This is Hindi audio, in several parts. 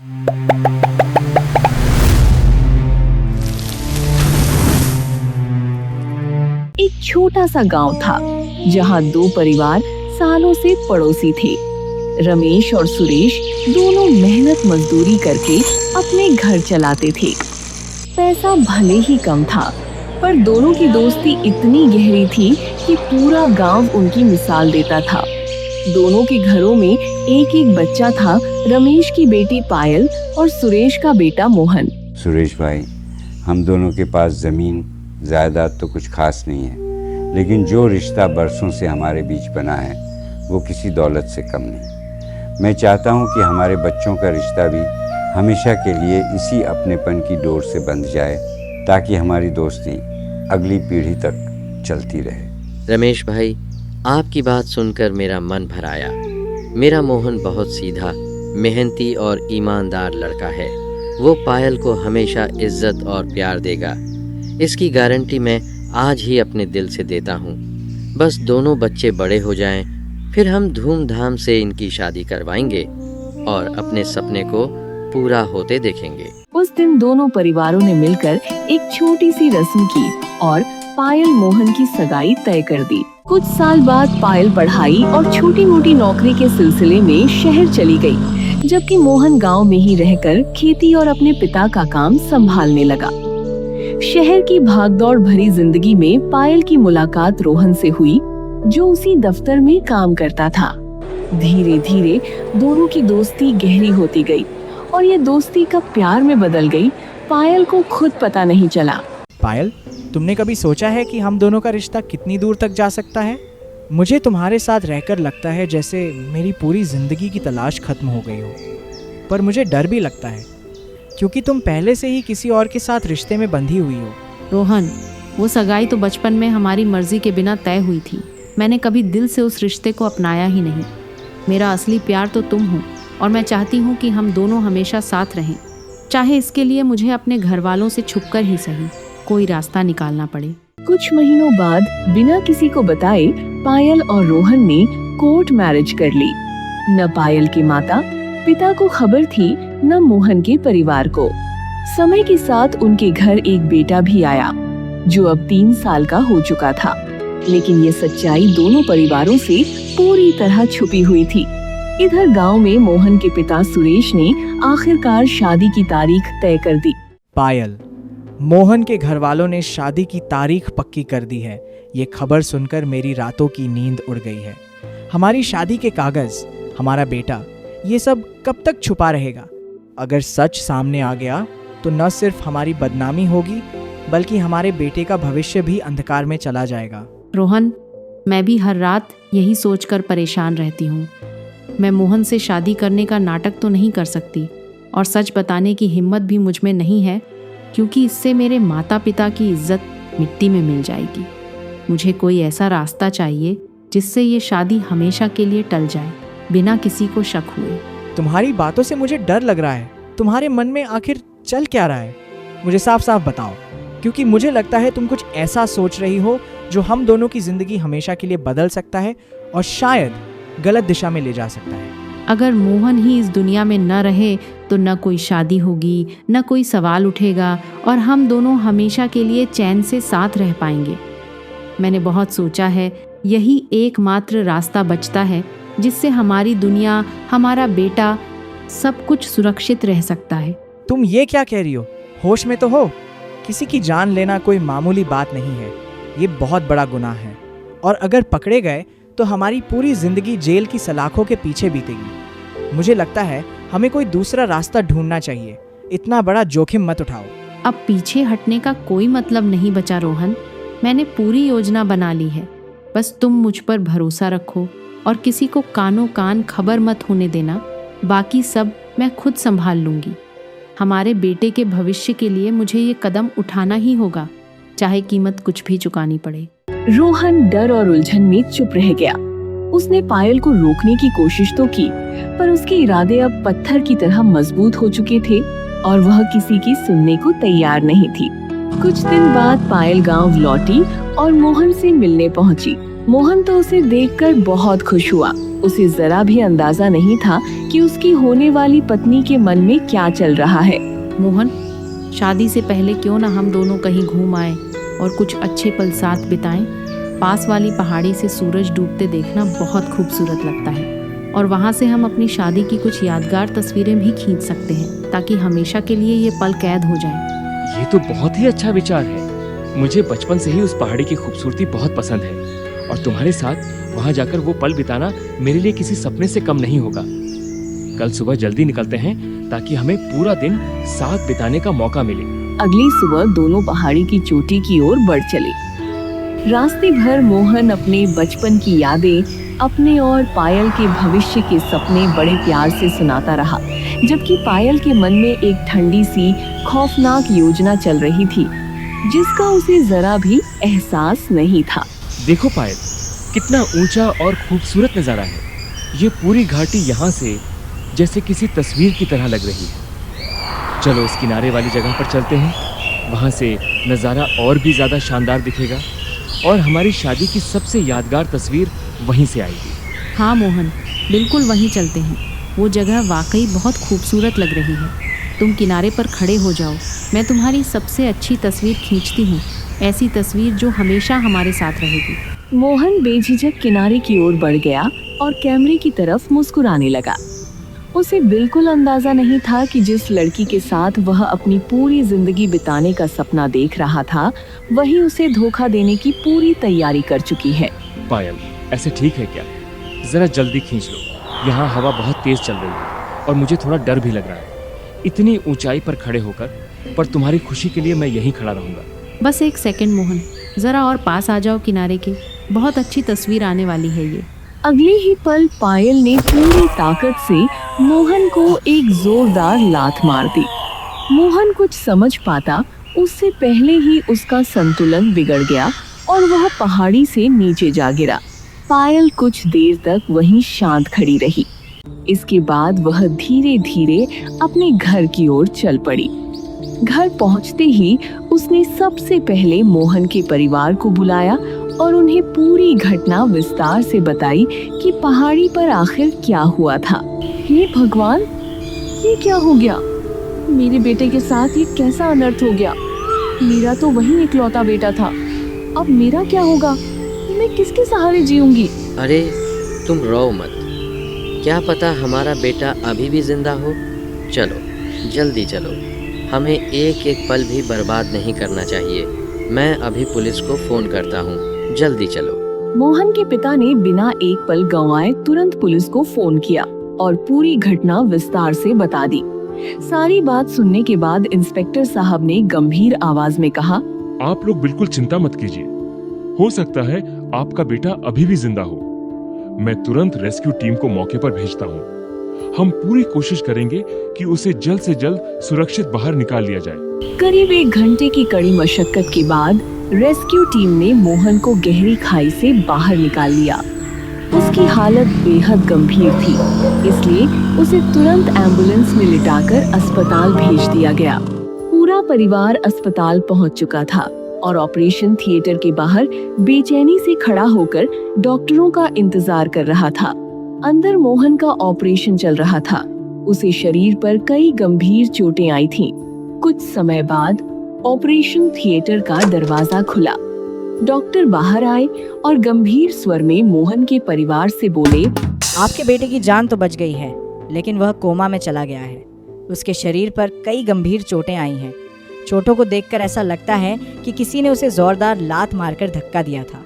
एक छोटा सा गांव था जहां दो परिवार सालों से पड़ोसी थे। रमेश और सुरेश दोनों मेहनत मजदूरी करके अपने घर चलाते थे। पैसा भले ही कम था, पर दोनों की दोस्ती इतनी गहरी थी कि पूरा गांव उनकी मिसाल देता था। दोनों के घरों में एक एक बच्चा था, रमेश की बेटी पायल और सुरेश का बेटा मोहन। सुरेश भाई, हम दोनों के पास ज़मीन जायदाद तो कुछ खास नहीं है, लेकिन जो रिश्ता बरसों से हमारे बीच बना है वो किसी दौलत से कम नहीं। मैं चाहता हूँ कि हमारे बच्चों का रिश्ता भी हमेशा के लिए इसी अपनेपन की डोर से बंध जाए, ताकि हमारी दोस्ती अगली पीढ़ी तक चलती रहे। रमेश भाई, आपकी बात सुनकर मेरा मन भर आया। मेरा मोहन बहुत सीधा, मेहनती और ईमानदार लड़का है। वो पायल को हमेशा इज्जत और प्यार देगा, इसकी गारंटी मैं आज ही अपने दिल से देता हूँ। बस दोनों बच्चे बड़े हो जाएं, फिर हम धूमधाम से इनकी शादी करवाएंगे और अपने सपने को पूरा होते देखेंगे। उस दिन दोनों परिवारों ने मिलकर एक छोटी सी रस्म की और पायल मोहन की सगाई तय कर दी। कुछ साल बाद पायल पढ़ाई और छोटी मोटी नौकरी के सिलसिले में शहर चली गई, जबकि मोहन गांव में ही रहकर खेती और अपने पिता का काम संभालने लगा। शहर की भागदौड़ भरी जिंदगी में पायल की मुलाकात रोहन से हुई, जो उसी दफ्तर में काम करता था। धीरे धीरे दोनों की दोस्ती गहरी होती गई और ये दोस्ती कब प्यार में बदल गई, पायल को खुद पता नहीं चला। पायल, तुमने कभी सोचा है कि हम दोनों का रिश्ता कितनी दूर तक जा सकता है? मुझे तुम्हारे साथ रहकर लगता है जैसे मेरी पूरी जिंदगी की तलाश खत्म हो गई हो, पर मुझे डर भी लगता है क्योंकि तुम पहले से ही किसी और के साथ रिश्ते में बंधी हुई हो। रोहन, वो सगाई तो बचपन में हमारी मर्जी के बिना तय हुई थी। मैंने कभी दिल से उस रिश्ते को अपनाया ही नहीं। मेरा असली प्यार तो तुम हो और मैं चाहती हूँ कि हम दोनों हमेशा साथ रहें, चाहे इसके लिए मुझे अपने घर वालों से छुपकर ही सही कोई रास्ता निकालना पड़े। कुछ महीनों बाद बिना किसी को बताए पायल और रोहन ने कोर्ट मैरिज कर ली। न पायल के माता पिता को खबर थी, न मोहन के परिवार को। समय के साथ उनके घर एक बेटा भी आया, जो अब 3 साल का हो चुका था, लेकिन ये सच्चाई दोनों परिवारों से पूरी तरह छुपी हुई थी। इधर गांव में मोहन के पिता सुरेश ने आखिरकार शादी की तारीख तय कर दी। पायल, मोहन के घर वालों ने शादी की तारीख पक्की कर दी है। ये खबर सुनकर मेरी रातों की नींद उड़ गई है। हमारी शादी के कागज, हमारा बेटा, ये सब कब तक छुपा रहेगा? अगर सच सामने आ गया तो न सिर्फ हमारी बदनामी होगी, बल्कि हमारे बेटे का भविष्य भी अंधकार में चला जाएगा। रोहन, मैं भी हर रात यही सोचकर परेशान रहती हूँ। मैं मोहन से शादी करने का नाटक तो नहीं कर सकती और सच बताने की हिम्मत भी मुझ में नहीं है, क्योंकि इससे मेरे माता पिता की इज्जत मिट्टी में मिल जाएगी। मुझे कोई ऐसा रास्ता चाहिए जिससे ये शादी हमेशा के लिए टल जाए, बिना किसी को शक हुए। तुम्हारी बातों से मुझे डर लग रहा है। तुम्हारे मन में आखिर चल क्या रहा है? मुझे साफ साफ बताओ, क्योंकि मुझे लगता है तुम कुछ ऐसा सोच रही हो जो हम दोनों की जिंदगी हमेशा के लिए बदल सकता है और शायद गलत दिशा में ले जा सकता है। अगर मोहन ही इस दुनिया में न रहे तो न कोई शादी होगी, न कोई सवाल उठेगा और हम दोनों हमेशा के लिए चैन से साथ रह पाएंगे। मैंने बहुत सोचा है, यही एकमात्र रास्ता बचता है जिससे हमारी दुनिया, हमारा बेटा, सब कुछ सुरक्षित रह सकता है। तुम ये क्या कह रही हो? होश में तो हो? किसी की जान लेना कोई मामूली बात नहीं है, ये बहुत बड़ा गुनाह है और अगर पकड़े गए तो हमारी पूरी जिंदगी जेल की सलाखों के पीछे बीतेगी। मुझे लगता है हमें कोई दूसरा रास्ता ढूंढना चाहिए। इतना बड़ा जोखिम मत उठाओ। अब पीछे हटने का कोई मतलब नहीं बचा रोहन। मैंने पूरी योजना बना ली है, बस तुम मुझ पर भरोसा रखो और किसी को कानों कान खबर मत होने देना। बाकी सब मैं खुद संभाल लूंगी। हमारे बेटे के भविष्य के लिए मुझे ये कदम उठाना ही होगा, चाहे कीमत कुछ भी चुकानी पड़े। रोहन डर और उलझन में चुप रह गया। उसने पायल को रोकने की कोशिश तो की, पर उसके इरादे अब पत्थर की तरह मजबूत हो चुके थे और वह किसी की सुनने को तैयार नहीं थी। कुछ दिन बाद पायल गांव लौटी और मोहन से मिलने पहुंची। मोहन तो उसे देखकर बहुत खुश हुआ। उसे जरा भी अंदाजा नहीं था कि उसकी होने वाली पत्नी के मन में क्या चल रहा है। मोहन, शादी से पहले क्यों ना हम दोनों कहीं घूम आए और कुछ अच्छे पल साथ बिताएं। पास वाली पहाड़ी से सूरज डूबते देखना बहुत खूबसूरत लगता है और वहाँ से हम अपनी शादी की कुछ यादगार तस्वीरें भी खींच सकते हैं ताकि हमेशा के लिए ये पल कैद हो जाएं। ये तो बहुत ही अच्छा विचार है। मुझे बचपन से ही उस पहाड़ी की खूबसूरती बहुत पसंद है और तुम्हारे साथ वहाँ जाकर वो पल बिताना मेरे लिए किसी सपने से कम नहीं होगा। कल सुबह जल्दी निकलते हैं ताकि हमें पूरा दिन साथ बिताने का मौका मिले। अगली सुबह दोनों पहाड़ी की चोटी की ओर बढ़ चले। रास्ते भर मोहन अपने बचपन की यादें, अपने और पायल के भविष्य के सपने बड़े प्यार से सुनाता रहा, जबकि पायल के मन में एक ठंडी सी खौफनाक योजना चल रही थी जिसका उसे जरा भी एहसास नहीं था। देखो पायल, कितना ऊंचा और खूबसूरत नज़ारा है। ये पूरी घाटी यहाँ से जैसे किसी तस्वीर की तरह लग रही है। चलो उस किनारे वाली जगह पर चलते हैं। वहाँ से नज़ारा और भी ज़्यादा शानदार दिखेगा और हमारी शादी की सबसे यादगार तस्वीर वहीं से आएगी। हाँ मोहन, बिल्कुल वहीं चलते हैं। वो जगह वाकई बहुत खूबसूरत लग रही है। तुम किनारे पर खड़े हो जाओ, मैं तुम्हारी सबसे अच्छी तस्वीर खींचती हूँ, ऐसी तस्वीर जो हमेशा हमारे साथ रहेगी। मोहन बेझिझक किनारे की ओर बढ़ गया और कैमरे की तरफ मुस्कुराने लगा। उसे बिल्कुल अंदाजा नहीं था कि जिस लड़की के साथ वह अपनी पूरी जिंदगी बिताने का सपना देख रहा था, वही उसे धोखा देने की पूरी तैयारी कर चुकी है। पायल, ऐसे ठीक है क्या? जरा जल्दी खींच लो। यहाँ हवा बहुत तेज चल रही है और मुझे थोड़ा डर भी लग रहा है। इतनी ऊंचाई पर खड़े होकर, पर तुम्हारी खुशी के लिए मैं यहीं खड़ा रहूंगा। बस एक सेकंड मोहन, जरा और पास आ जाओ किनारे के। बहुत अच्छी तस्वीर आने वाली है ये। अगले ही पल पायल ने पूरी ताकत से मोहन को एक जोरदार लात मार दी। मोहन कुछ समझ पाता उससे पहले ही उसका संतुलन बिगड़ गया और वह पहाड़ी से नीचे जा गिरा। पायल कुछ देर तक वहीं शांत खड़ी रही। इसके बाद वह धीरे धीरे अपने घर की ओर चल पड़ी। घर पहुंचते ही उसने सबसे पहले मोहन के परिवार को बुलाया और उन्हें पूरी घटना विस्तार से बताई कि पहाड़ी पर आखिर क्या हुआ था। हे भगवान, ये क्या हो गया? मेरे बेटे के साथ ये कैसा अनर्थ हो गया? मेरा तो वही इकलौता बेटा था। अब मेरा क्या होगा? मैं किसके सहारे जीऊंगी? अरे तुम रो मत, क्या पता हमारा बेटा अभी भी जिंदा हो। चलो जल्दी चलो, हमें एक एक पल भी बर्बाद नहीं करना चाहिए। मैं अभी पुलिस को फोन करता हूँ, जल्दी चलो। मोहन के पिता ने बिना एक पल गंवाए तुरंत पुलिस को फोन किया और पूरी घटना विस्तार से बता दी। सारी बात सुनने के बाद इंस्पेक्टर साहब ने गंभीर आवाज में कहा, आप लोग बिल्कुल चिंता मत कीजिए। हो सकता है आपका बेटा अभी भी जिंदा हो। मैं तुरंत रेस्क्यू टीम को मौके पर भेजता हूँ। हम पूरी कोशिश करेंगे कि उसे जल्द से जल्द सुरक्षित बाहर निकाल लिया जाए। करीब 1 घंटे की कड़ी मशक्कत के बाद रेस्क्यू टीम ने मोहन को गहरी खाई से बाहर निकाल लिया। उसकी हालत बेहद गंभीर थी, इसलिए उसे तुरंत एम्बुलेंस में लिटाकर अस्पताल भेज दिया गया। पूरा परिवार अस्पताल पहुंच चुका था और ऑपरेशन थिएटर के बाहर बेचैनी से खड़ा होकर डॉक्टरों का इंतजार कर रहा था। अंदर मोहन का ऑपरेशन चल रहा था। उसे शरीर पर कई गंभीर चोटें आई थीं। कुछ समय बाद ऑपरेशन थिएटर का दरवाजा खुला। डॉक्टर बाहर आए और गंभीर स्वर में मोहन के परिवार से बोले, आपके बेटे की जान तो बच गई है, लेकिन वह कोमा में चला गया है। उसके शरीर पर कई गंभीर चोटें आई हैं। चोटों को देखकर ऐसा लगता है कि किसी ने उसे जोरदार लात मारकर धक्का दिया था।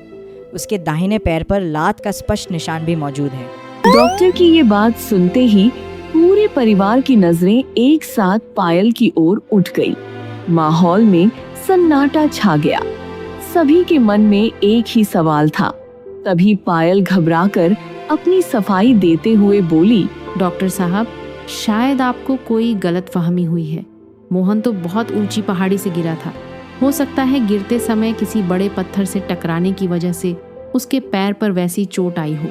उसके दाहिने पैर पर लात का स्पष्ट निशान भी मौजूद है। डॉक्टर की ये बात सुनते ही पूरे परिवार की नजरें एक साथ पायल की ओर उठ गई। माहौल में सन्नाटा छा गया। सभी के मन में एक ही सवाल था। तभी पायल घबराकर अपनी सफाई देते हुए बोली, डॉक्टर साहब, शायद आपको कोई गलतफहमी हुई है। मोहन तो बहुत ऊंची पहाड़ी से गिरा था। हो सकता है गिरते समय किसी बड़े पत्थर से टकराने की वजह से उसके पैर पर वैसी चोट आई हो।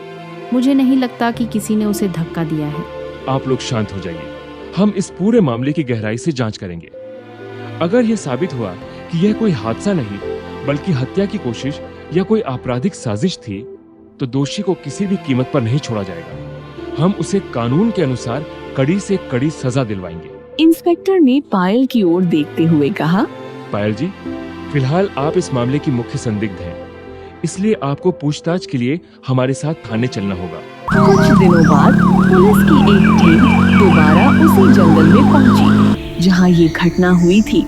मुझे नहीं लगता कि किसी ने उसे धक्का दिया है। आप लोग शांत हो जाइए। हम इस पूरे मामले की गहराई से जांच करेंगे। अगर यह साबित हुआ कि यह कोई हादसा नहीं बल्कि हत्या की कोशिश या कोई आपराधिक साजिश थी, तो दोषी को किसी भी कीमत पर नहीं छोड़ा जाएगा। हम उसे कानून के अनुसार कड़ी से कड़ी सजा दिलवाएंगे। इंस्पेक्टर ने पायल की ओर देखते हुए कहा, पायल जी, फिलहाल आप इस मामले की मुख्य संदिग्ध हैं, इसलिए आपको पूछताछ के लिए हमारे साथ थाने चलना होगा। कुछ दिनों बाद पुलिस की एक टीम दोबारा उसी जंगल में पहुंची जहां ये घटना हुई थी।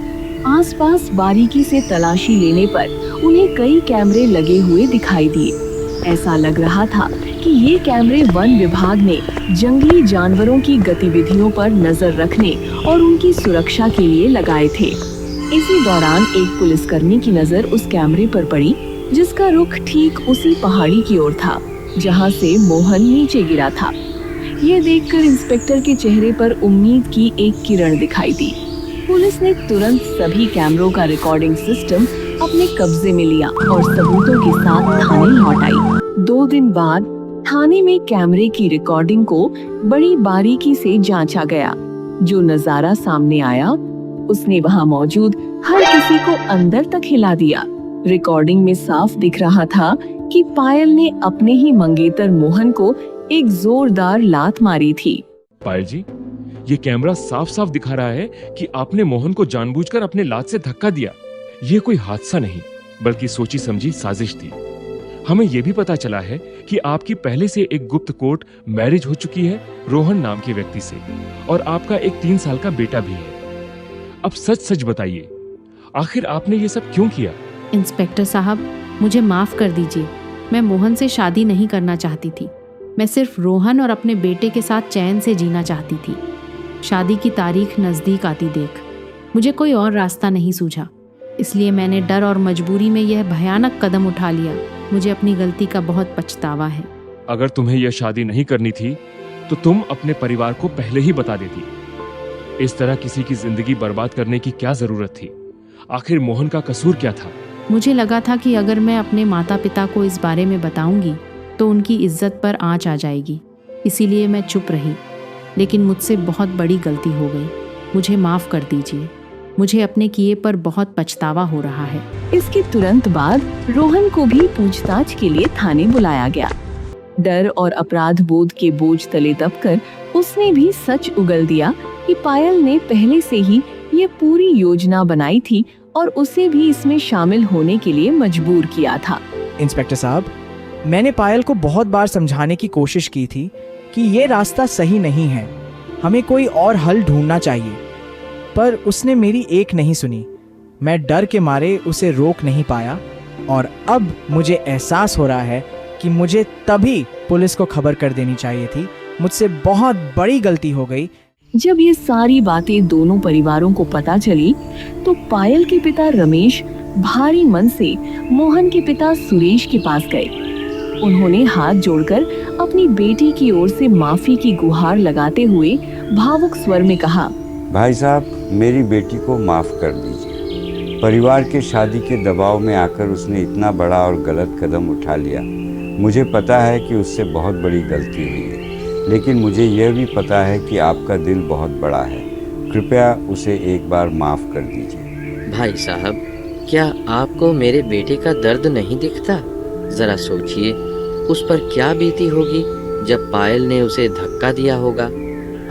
आसपास बारीकी से तलाशी लेने पर उन्हें कई कैमरे लगे हुए दिखाई दिए। ऐसा लग रहा था कि ये कैमरे वन विभाग ने जंगली जानवरों की गतिविधियों पर नजर रखने और उनकी सुरक्षा के लिए लगाए थे। इसी दौरान एक पुलिसकर्मी की नजर उस कैमरे पर पड़ी जिसका रुख ठीक उसी पहाड़ी की ओर था जहां से मोहन नीचे गिरा था। ये देखकर इंस्पेक्टर के चेहरे पर उम्मीद की एक किरण दिखाई दी। पुलिस ने तुरंत सभी कैमरों का रिकॉर्डिंग सिस्टम अपने कब्जे में लिया और सबूतों के साथ थाने लौट आई। 2 दिन बाद थाने में कैमरे की रिकॉर्डिंग को बड़ी बारीकी से जांचा गया। जो नजारा सामने आया उसने वहां मौजूद हर किसी को अंदर तक हिला दिया। रिकॉर्डिंग में साफ दिख रहा था कि पायल ने अपने ही मंगेतर मोहन को एक जोरदार लात मारी थी। पायल जी, ये कैमरा साफ साफ दिखा रहा है कि आपने मोहन को जानबूझकर अपने लात से धक्का दिया। ये कोई हादसा नहीं बल्कि सोची समझी साजिश थी। हमें यह भी पता चला है कि आपकी पहले से एक गुप्त कोर्ट मैरिज हो चुकी है रोहन नाम के व्यक्ति से, और आपका एक 3 साल का बेटा भी है। अब सच सच बताइए, आखिर आपने ये सब क्यों किया? इंस्पेक्टर साहब, मुझे माफ कर दीजिए। मैं मोहन से शादी नहीं करना चाहती थी। मैं सिर्फ रोहन और अपने बेटे के साथ चैन से जीना चाहती थी। शादी की तारीख नज़दीक आती देख मुझे कोई और रास्ता नहीं सूझा, इसलिए मैंने डर और मजबूरी में यह भयानक कदम उठा लिया। मुझे अपनी गलती का बहुत पछतावा है। अगर तुम्हें यह शादी नहीं करनी थी तो तुम अपने परिवार को पहले ही बता देती। इस तरह किसी की जिंदगी बर्बाद करने की क्या जरूरत थी? आखिर मोहन का कसूर क्या था? मुझे लगा था कि अगर मैं अपने माता पिता को इस बारे में बताऊंगी तो उनकी इज्जत पर आंच आ जाएगी, इसीलिए मैं चुप रही। लेकिन मुझसे बहुत बड़ी गलती हो गई। मुझे माफ कर दीजिए। मुझे अपने किए पर बहुत पछतावा हो रहा है। इसके तुरंत बाद रोहन को भी पूछताछ के लिए थाने बुलाया गया। डर और अपराध बोध के बोझ तले दबकर उसने भी सच उगल दिया कि पायल ने पहले से ही ये पूरी योजना बनाई थी और उसे भी इसमें शामिल होने के लिए मजबूर किया था। इंस्पेक्टर साहब, मैंने पायल को बहुत बार समझाने की कोशिश की थी कि ये रास्ता सही नहीं है, हमें कोई और हल ढूंढना चाहिए, पर उसने मेरी एक नहीं सुनी। मैं डर के मारे उसे रोक नहीं पाया और अब मुझे एहसास हो रहा है कि मुझे तभी पुलिस को खबर कर देनी चाहिए थी। मुझसे बहुत बड़ी गलती हो गई। जब ये सारी बातें दोनों परिवारों को पता चली तो पायल के पिता रमेश भारी मन से मोहन के पिता सुरेश के पास गए। उन्होंने हाथ जोड़कर अपनी बेटी की ओर से माफी की गुहार लगाते हुए भावुक स्वर में कहा, भाई साहब, मेरी बेटी को माफ़ कर दीजिए। परिवार के शादी के दबाव में आकर उसने इतना बड़ा और गलत कदम उठा लिया। मुझे पता है कि उससे बहुत बड़ी गलती हुई है, लेकिन मुझे यह भी पता है कि आपका दिल बहुत बड़ा है। कृपया उसे एक बार माफ़ कर दीजिए। भाई साहब, क्या आपको मेरे बेटे का दर्द नहीं दिखता? जरा सोचिए, उस पर क्या बीती होगी जब पायल ने उसे धक्का दिया होगा।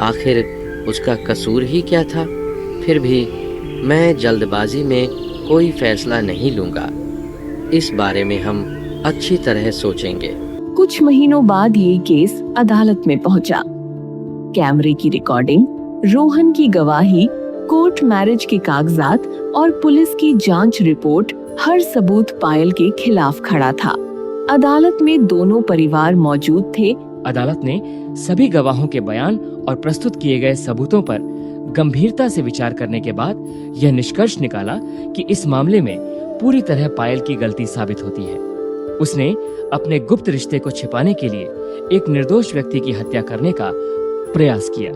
आखिर उसका कसूर ही क्या था? फिर भी मैं जल्दबाजी में कोई फैसला नहीं लूंगा। इस बारे में हम अच्छी तरह सोचेंगे। कुछ महीनों बाद ये केस अदालत में पहुंचा। कैमरे की रिकॉर्डिंग, रोहन की गवाही, कोर्ट मैरिज के कागजात और पुलिस की जांच रिपोर्ट, हर सबूत पायल के खिलाफ खड़ा था। अदालत में दोनों परिवार मौजूद थे। अदालत ने सभी गवाहों के बयान और प्रस्तुत किए गए सबूतों पर गंभीरता से विचार करने के बाद यह निष्कर्ष निकाला कि इस मामले में पूरी तरह पायल की गलती साबित होती है। उसने अपने गुप्त रिश्ते को छिपाने के लिए एक निर्दोष व्यक्ति की हत्या करने का प्रयास किया।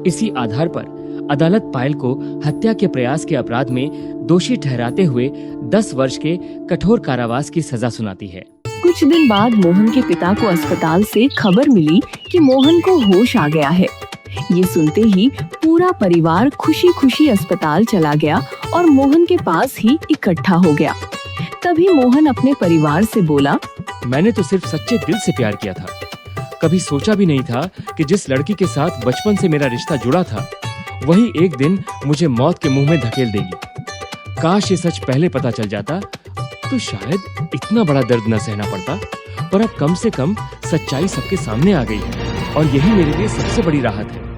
इसी आधार पर अदालत पायल को हत्या के प्रयास के अपराध में दोषी ठहराते हुए 10 वर्ष के कठोर कारावास की सजा सुनाती है। कुछ दिन बाद मोहन के पिता को अस्पताल से खबर मिली कि मोहन को होश आ गया है। ये सुनते ही पूरा परिवार खुशी खुशी अस्पताल चला गया और मोहन के पास ही इकट्ठा हो गया। तभी मोहन अपने परिवार से बोला, मैंने तो सिर्फ सच्चे दिल से प्यार किया था। कभी सोचा भी नहीं था कि जिस लड़की के साथ बचपन से मेरा रिश्ता जुड़ा था वही एक दिन मुझे मौत के मुंह में धकेल देगी। काश ये सच पहले पता चल जाता तो शायद इतना बड़ा दर्द न सहना पड़ता, पर अब कम से कम सच्चाई सबके सामने आ गई है और यही मेरे लिए सबसे बड़ी राहत है।